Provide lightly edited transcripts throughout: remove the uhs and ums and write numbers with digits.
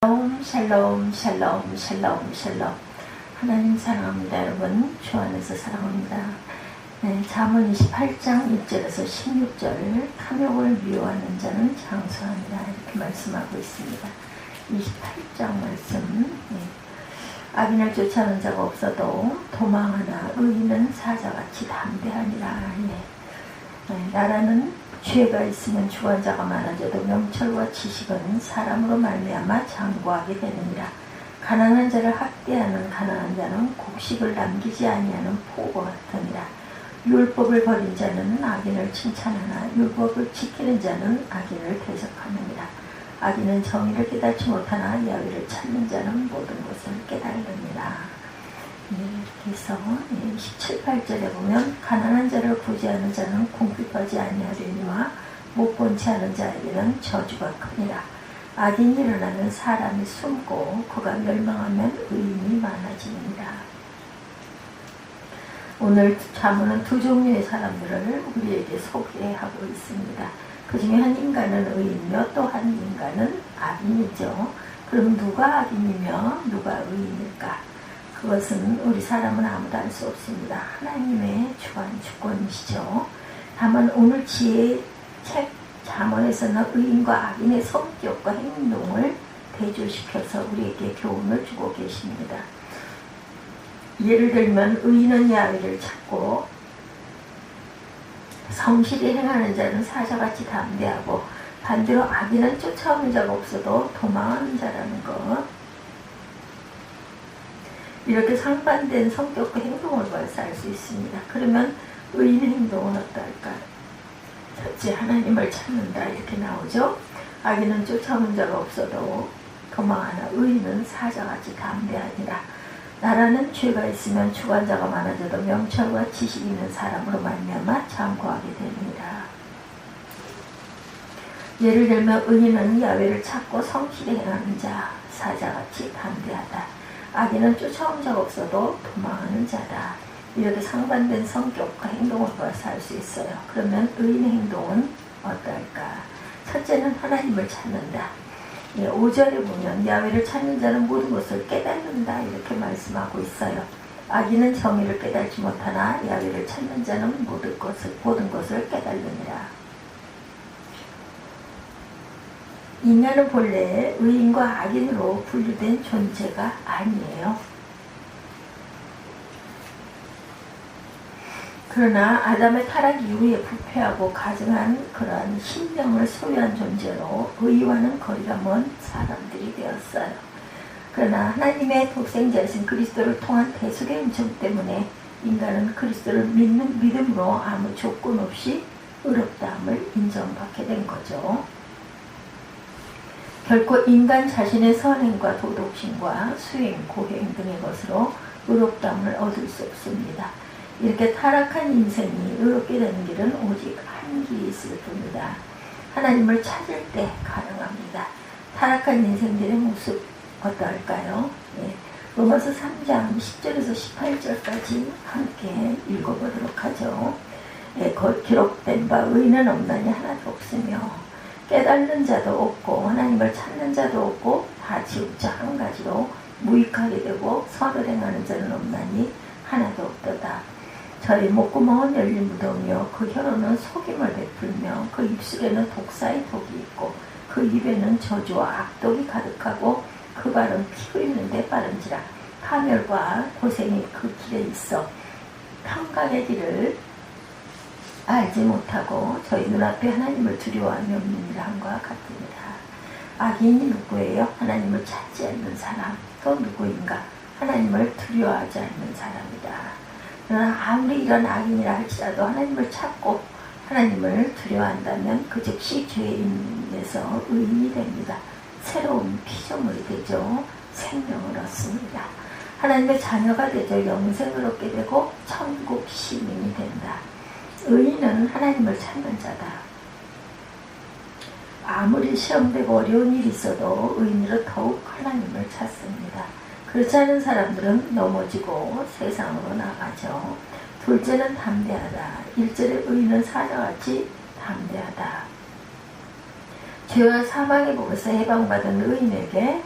샬롬 샬롬 샬롬 샬롬. 하나님 사랑합니다. 여러분 주 안에서 사랑합니다. 네, 잠언 28장 1절에서 16절. 탐욕을 미워하는 자는 장수하니라 이렇게 말씀하고 있습니다. 28장 말씀. 네. 악인을 쫓아오는 자가 없어도 도망하나 의인은 사자같이 담대하니라. 네, 나라는 죄가 있으면 주관자가 많아져도 명철과 지식은 사람으로 말미암아 장구하게 되느니라. 가난한 자를 학대하는 가난한 자는 곡식을 남기지 아니하는 포고 같으니라. 율법을 버린 자는 악인을 칭찬하나 율법을 지키는 자는 악인을 대적하느니라. 악인은 정의를 깨닫지 못하나 야훼를 찾는 자는 모든 것을 깨달으니라. 이렇게 해서 17, 18절에 보면 가난한 자를 구제하는 자는 궁핍하지 아니하려니와 못본치 않은 자에게는 저주가 크니라. 악인이 일어나면 사람이 숨고 그가 멸망하면 의인이 많아지느니라. 오늘 잠언은 두 종류의 사람들을 우리에게 소개하고 있습니다. 그 중에 한 인간은 의인이며 또 한 인간은 악인이죠. 그럼 누가 악인이며 누가 의인일까? 그것은 우리 사람은 아무도 알 수 없습니다. 하나님의 주권이시죠. 다만 오늘 지혜의 책 잠언에서는 의인과 악인의 성격과 행동을 대조시켜서 우리에게 교훈을 주고 계십니다. 예를 들면 의인은 야훼를 찾고 성실히 행하는 자는 사자같이 담대하고 반대로 악인은 쫓아오는 자가 없어도 도망하는 자라는 것. 이렇게 상반된 성격과 행동을 발사할 수 있습니다. 그러면 의인의 행동은 어떨까? 첫째, 하나님을 찾는다 이렇게 나오죠. 악인은 쫓아오는 자가 없어도 도망하나 의인은 사자같이 담대하니라. 나라는 죄가 있으면 주관자가 많아져도 명철과 지식 있는 사람으로 말미암아 장구하게 됩니다. 예를 들면 의인은 야훼를 찾고 성실히 행하는 자, 사자같이 담대하다. 악인은 쫓아온 자가 없어도 도망하는 자다. 이렇게 상반된 성격과 행동을 발사할 수 있어요. 그러면 의인의 행동은 어떨까? 첫째는 하나님을 찾는다. 5절에 보면 야훼를 찾는 자는 모든 것을 깨닫는다 이렇게 말씀하고 있어요. 악인은 정의를 깨닫지 못하나 야훼를 찾는 자는 모든 것을 깨달느니라. 인간은 본래 의인과 악인으로 분류된 존재가 아니에요. 그러나 아담의 타락 이후에 부패하고 가증한 그러한 신령을 소유한 존재로 의와는 거리가 먼 사람들이 되었어요. 그러나 하나님의 독생자이신 그리스도를 통한 대속의 은총 때문에 인간은 그리스도를 믿음으로 아무 조건 없이 의롭다함을 인정받게 된 거죠. 결코 인간 자신의 선행과 도덕심과 수행, 고행 등의 것으로 의롭다함을 얻을 수 없습니다. 이렇게 타락한 인생이 의롭게 되는 길은 오직 한 길이 있을 뿐이다. 하나님을 찾을 때 가능합니다. 타락한 인생들의 모습 어떨까요? 로마서 3장 10절에서 18절까지 함께 읽어보도록 하죠. 기록된 바 의인은 없나니 하나도 없으며 깨닫는 자도 없고 하나님을 찾는 자도 없고 다 지옥자 한 가지로 무익하게 되고 선을 행하는 자는 없나니 하나도 없도다. 저희 목구멍은 열린 무덤이요 그 혀로는 속임을 베풀며 그 입술에는 독사의 독이 있고 그 입에는 저주와 악독이 가득하고 그 발은 피 흘리는 데 빠른지라. 파멸과 고생이 그 길에 있어 평강의 길을 알지 못하고 저희 눈앞에 하나님을 두려워하며 없는 일함과 같습니다. 악인이 누구예요? 하나님을 찾지 않는 사람. 또 누구인가? 하나님을 두려워하지 않는 사람이다. 그러나 아무리 이런 악인이라 할지라도 하나님을 찾고 하나님을 두려워한다면 그 즉시 죄인에서 의인이 됩니다. 새로운 피조물이 되죠. 생명을 얻습니다. 하나님의 자녀가 되죠. 영생을 얻게 되고 천국 시민이 된다. 의인은 하나님을 찾는 자다. 아무리 시험되고 어려운 일이 있어도 의인으로 더욱 하나님을 찾습니다. 그렇지 않은 사람들은 넘어지고 세상으로 나가죠. 둘째는 담대하다. 1절에 의인은 사자같이 담대하다. 죄와 사망의 법에서 해방받은 의인에게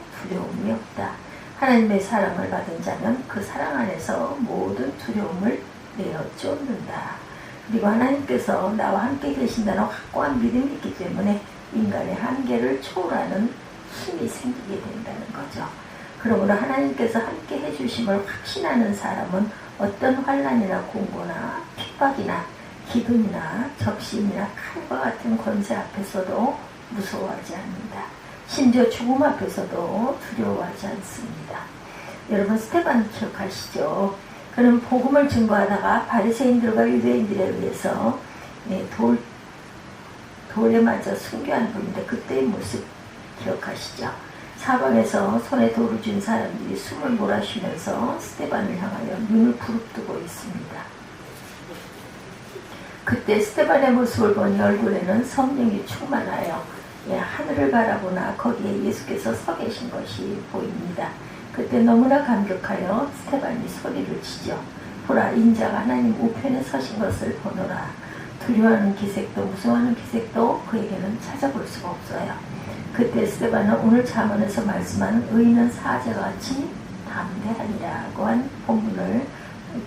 하나님의 사랑을 받은 자는 그 사랑 안에서 모든 두려움을 내어 쫓는다. 그리고 하나님께서 나와 함께 계신다는 확고한 믿음이 있기 때문에 인간의 한계를 초월하는 힘이 생기게 된다는 거죠. 그러므로 하나님께서 함께 해주심을 확신하는 사람은 어떤 환난이나 공고나 핍박이나 기근이나 적신이나 칼과 같은 권세 앞에서도 무서워하지 않는다. 심지어 죽음 앞에서도 두려워하지 않습니다. 여러분 스데반 기억하시죠? 그는 복음을 증거하다가 바리새인들과 유대인들에 의해서 돌에 맞아 순교한 분인데 그때의 모습 기억하시죠? 사방에서 손에 돌을 쥔 사람들이 숨을 몰아쉬면서 스데반을 향하여 눈을 부릅뜨고 있습니다. 그때 스데반의 모습을 보니 얼굴에는 성령이 충만하여 하늘을 바라보나 거기에 예수께서 서 계신 것이 보입니다. 그때 너무나 감격하여 스데반이 소리를 치죠. 보라, 인자가 하나님 우편에 서신 것을 보노라. 두려워하는 기색도 무서워하는 기색도 그에게는 찾아볼 수가 없어요. 그때 스데반은 오늘 잠언에서 말씀한 의인은 사자가 같이 담대하니라고 한 본문을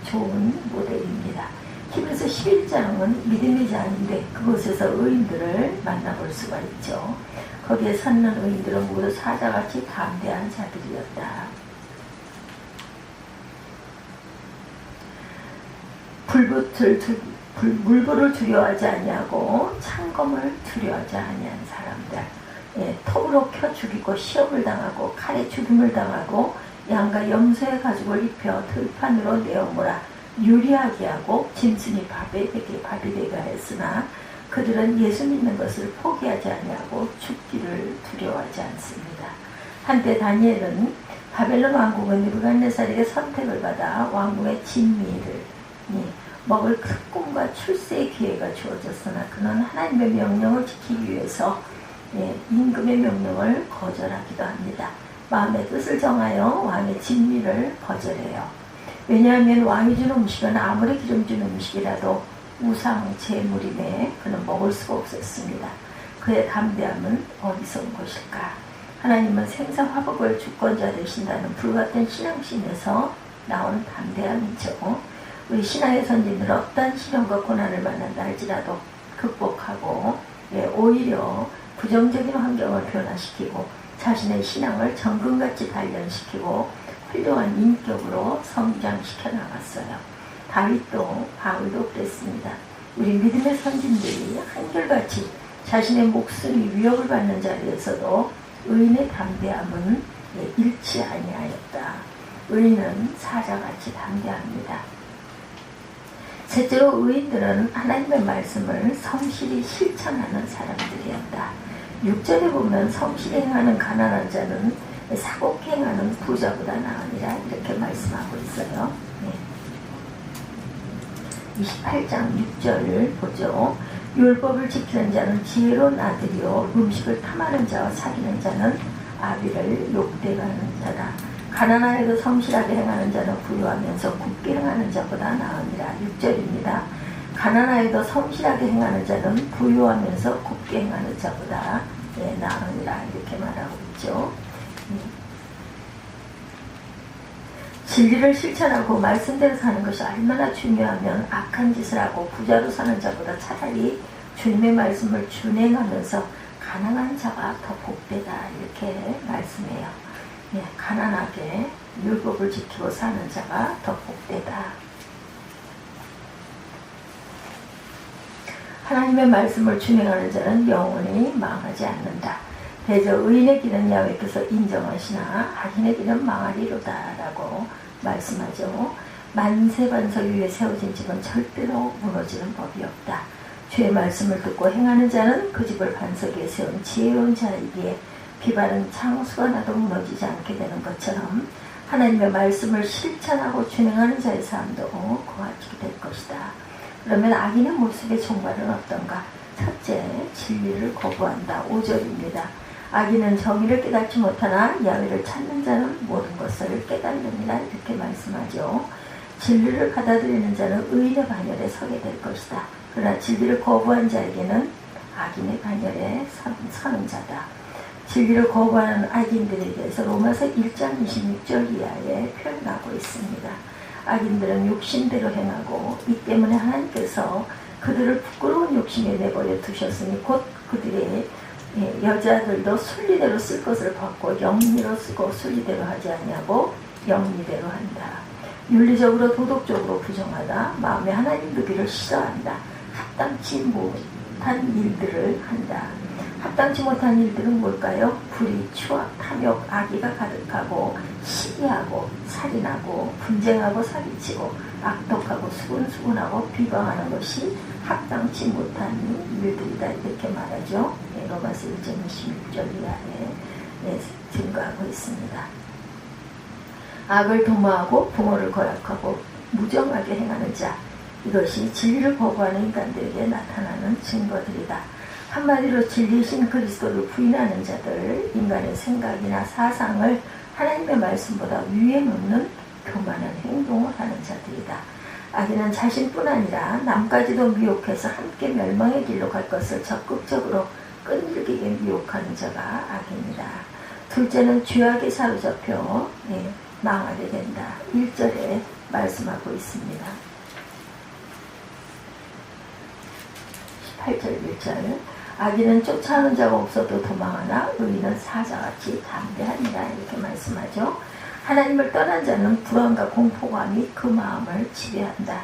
좋은 모델입니다. 히브리서 11장은 믿음의 장인데 그곳에서 의인들을 만나볼 수가 있죠. 거기에 섰는 의인들은 모두 사자같이 담대한 자들이었다. 물불을 두려워하지 아니하고 창검을 두려워하지 아니한 사람들, 톱으로 켜 죽이고 시험을 당하고 칼에 죽임을 당하고 양과 염소의 가죽을 입혀 들판으로 내어모라 유리하게 하고 짐승이 밥이 되게 하였으나 그들은 예수 믿는 것을 포기하지 아니하고 죽기를 두려워하지 않습니다. 한때 다니엘은 바벨론 왕국은 느부갓네살에게 선택을 받아 왕궁의 진미를 먹을 큰 꿈과 출세의 기회가 주어졌으나 그는 하나님의 명령을 지키기 위해서 임금의 명령을 거절하기도 합니다. 마음의 뜻을 정하여 왕의 진미를 거절해요. 왜냐하면 왕이 준 음식은 아무리 기름진 음식이라도 우상 제물임에 그는 먹을 수가 없었습니다. 그의 담대함은 어디서 온 것일까? 하나님은 생사화복을 주권자 되신다는 불같은 신앙심에서 나온 담대함이죠. 우리 신앙의 선진들은 어떠한 시련과 고난을 만난다 할지라도 극복하고 오히려 부정적인 환경을 변화시키고 자신의 신앙을 정금같이 단련시키고 훌륭한 인격으로 성장시켜 나갔어요. 다윗도 바울도 그랬습니다. 우리 믿음의 선진들이 한결같이 자신의 목숨이 위협을 받는 자리에서도 의인의 담대함은 잃지 아니하였다. 의인은 사자같이 담대합니다. 셋째로 의인들은 하나님의 말씀을 성실히 실천하는 사람들이었다. 6절에 보면 성실히 행하는 가난한 자는 사곡히 행하는 부자보다 나으니라 이렇게 말씀하고 있어요. 28장 6절을 보죠. 율법을 지키는 자는 지혜로운 아들이요 음식을 탐하는 자와 사귀는 자는 아비를 욕되하는 자다. 가난하여도 성실하게 행하는 자는 부유하면서 굳게 행하는 자보다 나으니라. 6절입니다. 가난하여도 성실하게 행하는 자는 부유하면서 굳게 행하는 자보다 나으니라 이렇게 말하고 있죠. 진리를 실천하고 말씀대로 사는 것이 얼마나 중요하면 악한 짓을 하고 부자로 사는 자보다 차라리 주님의 말씀을 준행하면서 가난한 자가 더 복되다 이렇게 말씀해요. 가난하게 율법을 지키고 사는 자가 더 복되다. 하나님의 말씀을 준행하는 자는 영원히 망하지 않는다. 대저 의인의 길은 야훼께서 인정하시나 악인의 길은 망하리로다 라고 말씀하죠. 만세반석 위에 세워진 집은 절대로 무너지는 법이 없다. 주의 말씀을 듣고 행하는 자는 그 집을 반석 위에 세운 지혜로운 자이기에 비바른 창수가 나도 무너지지 않게 되는 것처럼 하나님의 말씀을 실천하고 준행하는 자의 삶도 그와 같이 될 것이다. 그러면 악인의 모습의 종말은 어떤가? 첫째, 진리를 거부한다. 5절입니다. 악인은 정의를 깨닫지 못하나 야훼를 찾는 자는 모든 것을 깨닫느니라 이렇게 말씀하죠. 진리를 받아들이는 자는 의인의 반열에 서게 될 것이다. 그러나 진리를 거부한 자에게는 악인의 반열에 서는 자다. 진리를 거부하는 악인들에 대해서 로마서 1장 26절 이하에 표현하고 있습니다. 악인들은 욕심대로 행하고 이 때문에 하나님께서 그들을 부끄러운 욕심에 내버려 두셨으니 곧 그들의 여자들도 순리대로 쓸 것을 받고 영리로 쓰고 순리대로 하지 아니하고 영리대로 한다. 윤리적으로 도덕적으로 부정하다. 마음에 하나님 두기를 싫어한다. 합당치 못한 일들을 한다. 합당치 못한 일들은 뭘까요? 불의, 추악, 탐욕, 악의가 가득하고 시기하고 살인하고 분쟁하고 사기치고 악독하고 수군수군하고 비방하는 것이 합당치 못한 일들이다 이렇게 말하죠. 로마서 1장 26절 이하에 증거하고 있습니다. 악을 도모하고 부모를 거역하고 무정하게 행하는 자, 이것이 진리를 거부하는 인간들에게 나타나는 증거들이다. 한마디로 진리이신 그리스도를 부인하는 자들, 인간의 생각이나 사상을 하나님의 말씀보다 위에 놓는 교만한 행동을 하는 자들이다. 악인은 자신뿐 아니라 남까지도 미혹해서 함께 멸망의 길로 갈 것을 적극적으로 끈질기게 미혹하는 자가 악입니다. 둘째는 죄악에 사로잡혀 망하게 된다. 1절에 말씀하고 있습니다. 18절 1절 악인은 쫓아오는 자가 없어도 도망하나 의인은 사자같이 담대하니라 이렇게 말씀하죠. 하나님을 떠난 자는 불안과 공포감이 그 마음을 지배한다.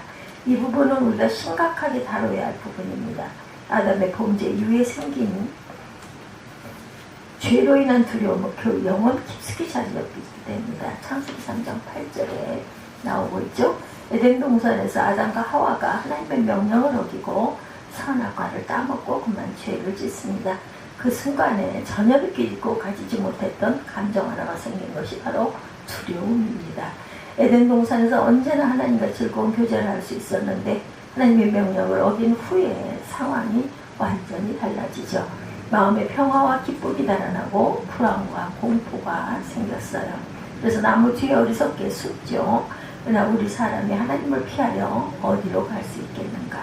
이 부분은 우리가 심각하게 다뤄야 할 부분입니다. 아담의 범죄 이후에 생긴 죄로 인한 두려움은 그 영혼 깊숙이 자리 잡히게 됩니다. 창세기 3장 8절에 나오고 있죠. 에덴 동산에서 아담과 하와가 하나님의 명령을 어기고 선악과를 따먹고 그만 죄를 짓습니다. 그 순간에 전혀 느끼고 가지지 못했던 감정 하나가 생긴 것이 바로 두려움입니다. 에덴 동산에서 언제나 하나님과 즐거운 교제를 할 수 있었는데 하나님의 명령을 어긴 후에 상황이 완전히 달라지죠. 마음의 평화와 기쁨이 달아나고 불안과 공포가 생겼어요. 그래서 나무 뒤에 어리석게 숨죠. 그러나 우리 사람이 하나님을 피하려 어디로 갈 수 있겠는가?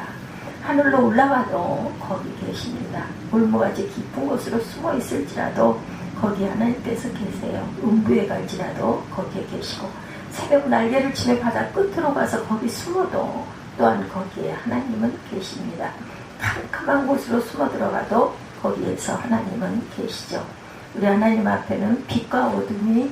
하늘로 올라가도 거기 계십니다. 울무같이 깊은 곳으로 숨어 있을지라도 거기 하나님께서 계세요. 음부에 갈지라도 거기에 계시고 새벽 날개를 치며 바다 끝으로 가서 거기 숨어도 또한 거기에 하나님은 계십니다. 캄캄한 곳으로 숨어 들어가도 거기에서 하나님은 계시죠. 우리 하나님 앞에는 빛과 어둠이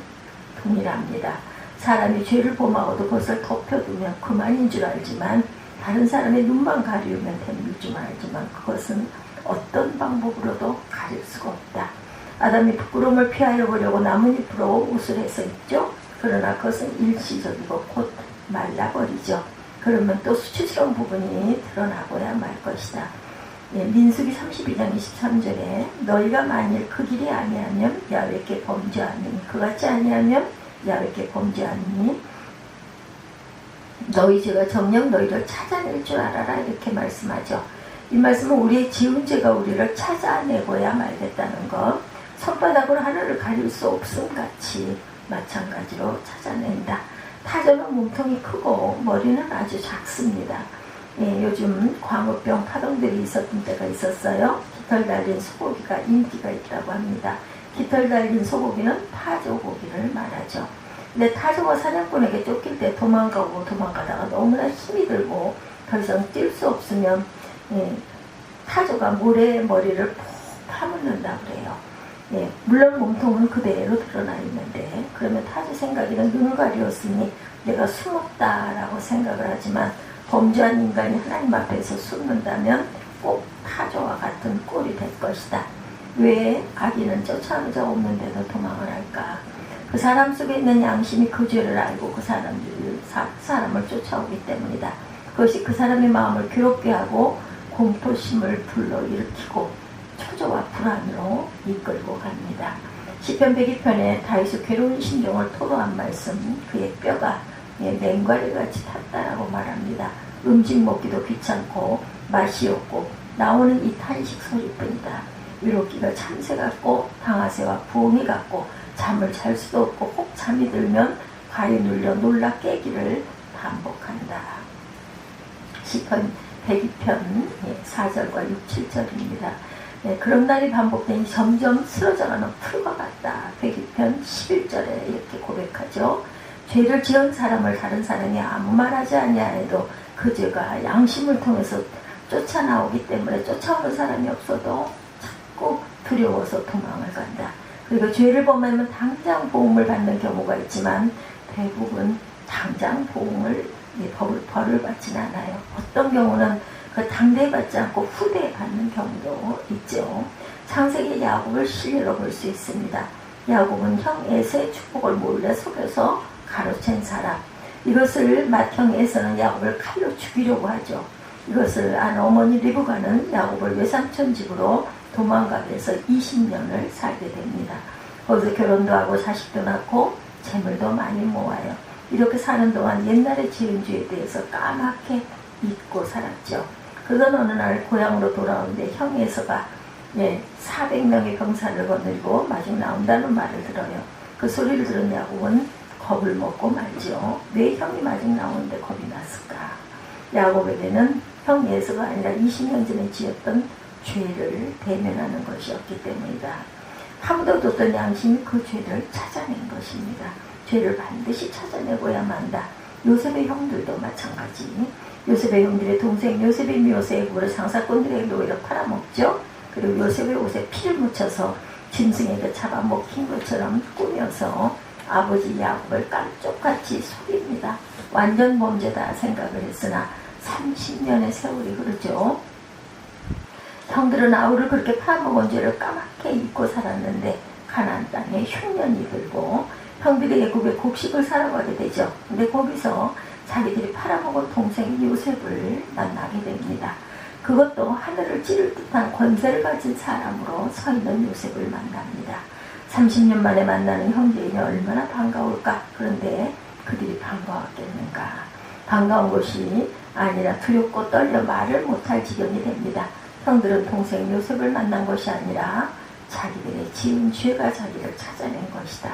동일합니다. 사람이 죄를 범하고도 그것을 덮여두면 그만인 줄 알지만 다른 사람의 눈만 가리우면 됩일 줄 알지만 그것은 어떤 방법으로도 가릴 수가 없다. 아담이 부끄러움을 피하여 보려고 나뭇잎으로 옷을 해서 입죠. 그러나 그것은 일시적이고 곧 말라버리죠. 그러면 또 수치스러운 부분이 드러나고야 말 것이다. 민수기 32장 23절에 너희가 만일 그 길이 아니하면 야훼께 범죄하니 그같이 아니하면 야훼께 범죄하니 너희 죄가 정녕 너희를 찾아낼 줄 알아라 이렇게 말씀하죠. 이 말씀은 우리의 지은 죄가 우리를 찾아내고야 말겠다는 것, 손바닥으로 하늘을 가릴 수 없음 같이 마찬가지로 찾아낸다. 타조는 몸통이 크고 머리는 아주 작습니다. 요즘 광우병 파동들이 있었던 때가 있었어요. 깃털 달린 소고기가 인기가 있다고 합니다. 깃털 달린 소고기는 타조고기를 말하죠. 근데 타조가 사냥꾼에게 쫓길 때 도망가다가 너무나 힘이 들고 더 이상 뛸 수 없으면 타조가 모래의 머리를 푹 파묻는다 그래요. 물론 몸통은 그대로 드러나 있는데 그러면 타조 생각에는 눈을 가리웠으니 내가 숨었다라고 생각을 하지만 범죄한 인간이 하나님 앞에서 숨는다면 꼭 타조와 같은 꼴이 될 것이다. 왜 악인은 쫓아오는 자 없는데도 도망을 할까? 그 사람 속에 있는 양심이 그 죄를 알고 그 사람을 쫓아오기 때문이다. 그것이 그 사람의 마음을 괴롭게 하고 공포심을 불러일으키고 초조와 불안으로 이끌고 갑니다. 시편 102편에 다윗의 괴로운 심정을 토로한 말씀, 그의 뼈가 맹과리같이 탔다라고 말합니다. 음식 먹기도 귀찮고 맛이 없고 나오는 이 탄식 소리뿐이다. 위로기가 참새 같고 당아새와 부엉이 같고 잠을 잘 수도 없고 혹 잠이 들면 가에 눌려 놀라 깨기를 반복한다. 시편 102편 4절과 6, 7절입니다. 그런 날이 반복되니 점점 쓰러져가는 풀과 같다. 102편 11절에 이렇게 고백하죠. 죄를 지은 사람을 다른 사람이 아무 말하지 아니하여도 그 죄가 양심을 통해서 쫓아나오기 때문에 쫓아오는 사람이 없어도 자꾸 두려워서 도망을 간다. 그리고 죄를 범하면 당장 보응을 받는 경우가 있지만 대부분 당장 벌을 받지는 않아요. 어떤 경우는 그 당대에 받지 않고 후대에 받는 경우도 있죠. 창세기 야곱을 실례로 볼 수 있습니다. 야곱은 형 에서의 축복을 몰래 속여서 가로챈 사람. 이것을 맏형 에서는 야곱을 칼로 죽이려고 하죠. 이것을 안 어머니 리브가는 야곱을 외삼촌 집으로 도망가게 해서 20년을 살게 됩니다. 거기서 결혼도 하고 자식도 낳고 재물도 많이 모아요. 이렇게 사는 동안 옛날의 지은 죄에 대해서 까맣게 잊고 살았죠. 그건 어느 날 고향으로 돌아오는데 형이 에서가 400명의 병사를 거느리고 마중 나온다는 말을 들어요. 그 소리를 들은 야곱은 겁을 먹고 말죠. 왜 형이 마중 나오는데 겁이 났을까? 야곱에게는 형 에서가 아니라 20년 전에 지었던 죄를 대면하는 것이었기 때문이다. 파묻어뒀던 양심이 그 죄를 찾아낸 것입니다. 죄를 반드시 찾아내고야만 한다. 요셉의 형들도 마찬가지. 요셉의 형들의 동생 요셉이 묘세의 굴을 상사꾼들의 노예로 팔아먹죠. 그리고 요셉의 옷에 피를 묻혀서 짐승에게 잡아먹힌 것처럼 꾸며서 아버지 야곱을 깜쪽같이 속입니다. 완전 범죄다 생각을 했으나 30년의 세월이 흐르죠. 형들은 아우를 그렇게 팔아먹은 죄를 까맣게 잊고 살았는데 가나안 땅에 흉년이 들고 형들이 애굽에 곡식을 사러 가게 되죠. 근데 거기서 자기들이 팔아먹은 동생 요셉을 만나게 됩니다. 그것도 하늘을 찌를 듯한 권세를 가진 사람으로 서 있는 요셉을 만납니다. 30년 만에 만나는 형제이니 얼마나 반가울까. 그런데 그들이 반가웠겠는가. 반가운 것이 아니라 두렵고 떨려 말을 못할 지경이 됩니다. 형들은 동생 요셉을 만난 것이 아니라 자기들의 지은 죄가 자기를 찾아낸 것이다.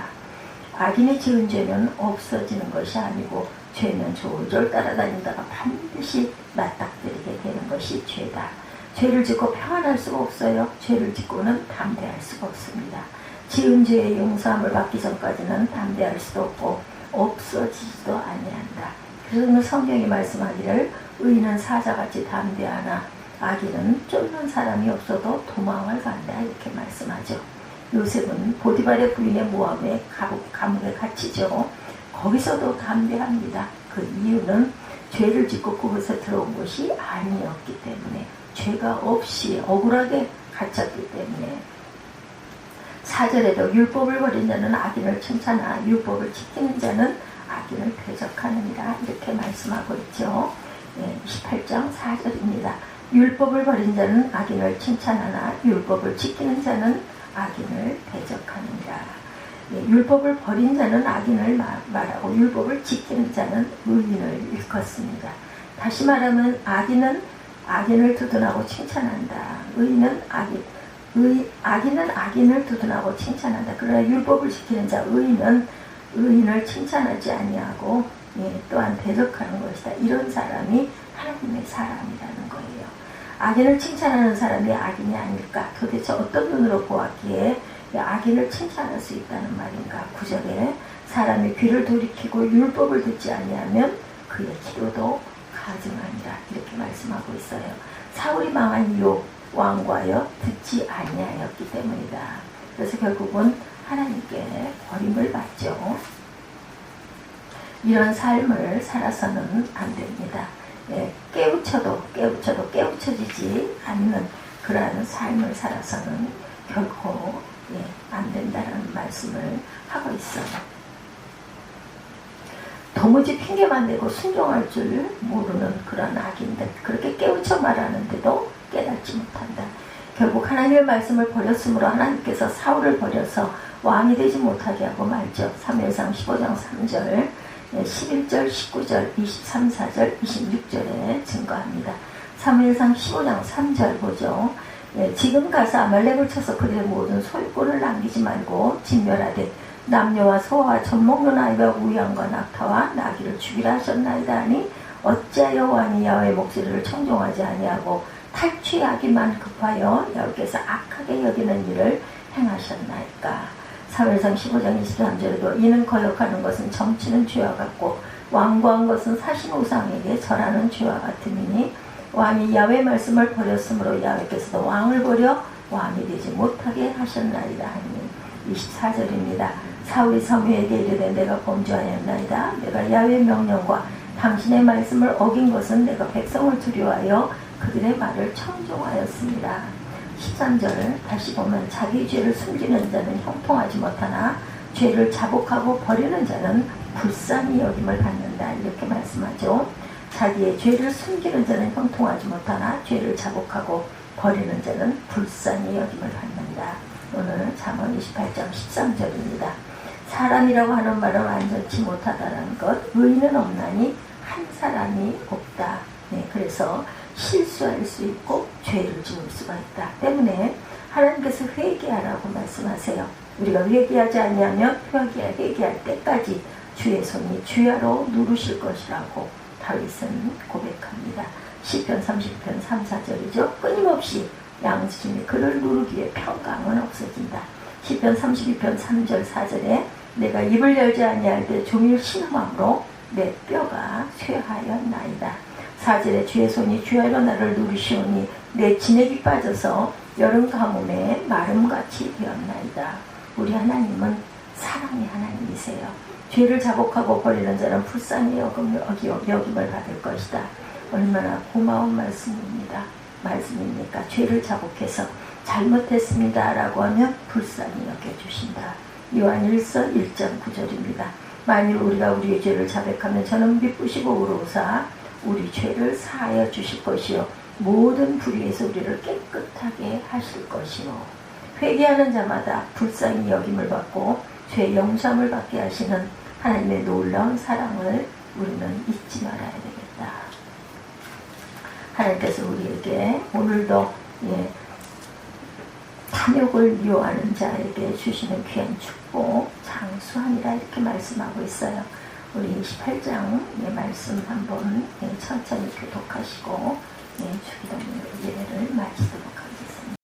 악인이 지은 죄는 없어지는 것이 아니고 죄는 졸졸 따라다니다가 반드시 맞닥뜨리게 되는 것이 죄다. 죄를 짓고 평안할 수가 없어요. 죄를 짓고는 담대할 수가 없습니다. 지은 죄의 용서함을 받기 전까지는 담대할 수도 없고 없어지지도 아니한다. 그래서 성경이 말씀하기를 의인은 사자같이 담대하나 악인은 쫓는 사람이 없어도 도망을 간다 이렇게 말씀하죠. 요셉은 보디발의 부인의 모함에 감옥에 갇히죠. 거기서도 담대합니다. 그 이유는 죄를 짓고 그곳에 들어온 것이 아니었기 때문에 죄가 없이 억울하게 갇혔기 때문에 4절에도 율법을 버린 자는 악인을 칭찬하나 율법을 지키는 자는 악인을 대적하느니라 이렇게 말씀하고 있죠. 28장 4절입니다. 율법을 버린 자는 악인을 칭찬하나 율법을 지키는 자는 악인을 대적하느니라. 율법을 버린 자는 악인을 말하고 율법을 지키는 자는 의인을 일컫습니다. 다시 말하면 악인은 악인을 두둔하고 칭찬한다. 악인은 악인을 두둔하고 칭찬한다. 그러나 율법을 지키는 자 의인은 의인을 칭찬하지 아니하고 또한 대적하는 것이다. 이런 사람이 하나님의 사람이라는 거예요. 악인을 칭찬하는 사람이 악인이 아닐까? 도대체 어떤 눈으로 보았기에 악인을 칭찬할 수 있다는 말인가? 9절에 사람이 귀를 돌이키고 율법을 듣지 아니하면 그의 기도도 가증하니라 이렇게 말씀하고 있어요. 사울이 망한 이유 왕과여 듣지 아니하였기 때문이다. 그래서 결국은 하나님께 버림을 받죠. 이런 삶을 살아서는 안 됩니다. 깨우쳐도 깨우쳐지지 않는 그러한 삶을 살아서는 결코 안 된다는 말씀을 하고 있어요. 도무지 핑계만 대고 순종할 줄 모르는 그런 악인들, 그렇게 깨우쳐 말하는데도 깨닫지 못한다. 결국 하나님의 말씀을 버렸으므로 하나님께서 사울을 버려서 왕이 되지 못하게 하고 말죠. 사무엘상 15장 3절 11절, 19절, 23, 4절, 26절에 증거합니다. 사무엘상 15장 3절 보죠. 지금 가서 아말렉을 쳐서 그들의 모든 소유권을 남기지 말고 진멸하되 남녀와 소와 젖먹는 아이와 우양과 낙타와 나귀를 죽이라 하셨나이다 하니 어찌하여 왕이 야훼의 목소리를 청종하지 아니하고 탈취하기만 급하여 여호와께서 악하게 여기는 일을 행하셨나이까. 사무엘상 15장 23절에도 이는 거역하는 것은 점치는 죄와 같고 완고한 것은 사신 우상에게 절하는 죄와 같으니 왕이 야훼 말씀을 버렸으므로 야훼께서도 왕을 버려 왕이 되지 못하게 하셨나이다 하니 24절입니다. 사울이 사무엘에게 이르되 내가 범죄하였나이다. 내가 야훼 명령과 당신의 말씀을 어긴 것은 내가 백성을 두려워하여 그들의 말을 청종하였습니다. 13절 다시 보면 자기 죄를 숨기는 자는 형통하지 못하나 죄를 자복하고 버리는 자는 불쌍히 여김을 받는다. 이렇게 말씀하죠. 자기의 죄를 숨기는 자는 형통하지 못하나 죄를 자복하고 버리는 자는 불쌍히 여김을 받는다. 오늘 잠언 28장 13절입니다. 사람이라고 하는 말은 완전치 못하다라는 것, 의인은 없나니 한 사람이 없다. 네, 그래서 실수할 수 있고 죄를 지을 수가 있다. 때문에 하나님께서 회개하라고 말씀하세요. 우리가 회개하지 않으면 회개할 때까지 주의 손이 주야로 누르실 것이라고 다윗은 고백합니다. 시편 30편 3, 4절이죠. 끊임없이 양심이 그를 누르기에 평강은 없어진다. 시편 32편 3절 4절에 내가 입을 열지 아니할 때 종일 신음함으로 내 뼈가 쇠하였나이다. 4절에 주의 손이 주야로 나를 누르시오니 내 진액이 빠져서 여름 가뭄에 마름같이 되었나이다. 우리 하나님은 사랑의 하나님이세요. 죄를 자복하고 버리는 자는 불쌍히 여김을 받을 것이다. 얼마나 고마운 말씀입니까? 죄를 자복해서 잘못했습니다 라고 하면 불쌍히 여겨주신다. 요한 1서 1장 9절입니다. 만일 우리가 우리의 죄를 자백하면 저는 미쁘시고 의로우사 우리 죄를 사하여 주실 것이요 모든 불의에서 우리를 깨끗하게 하실 것이요. 회개하는 자마다 불쌍히 여김을 받고 죄 용서함을 받게 하시는 하나님의 놀라운 사랑을 우리는 잊지 말아야 되겠다. 하나님께서 우리에게 오늘도 탐욕을 미워하는 자에게 주시는 귀한 축복 장수하니라 이렇게 말씀하고 있어요. 우리 28장의 말씀 한번 천천히 교독하시고 주기도문 예배를 마치도록 하겠습니다.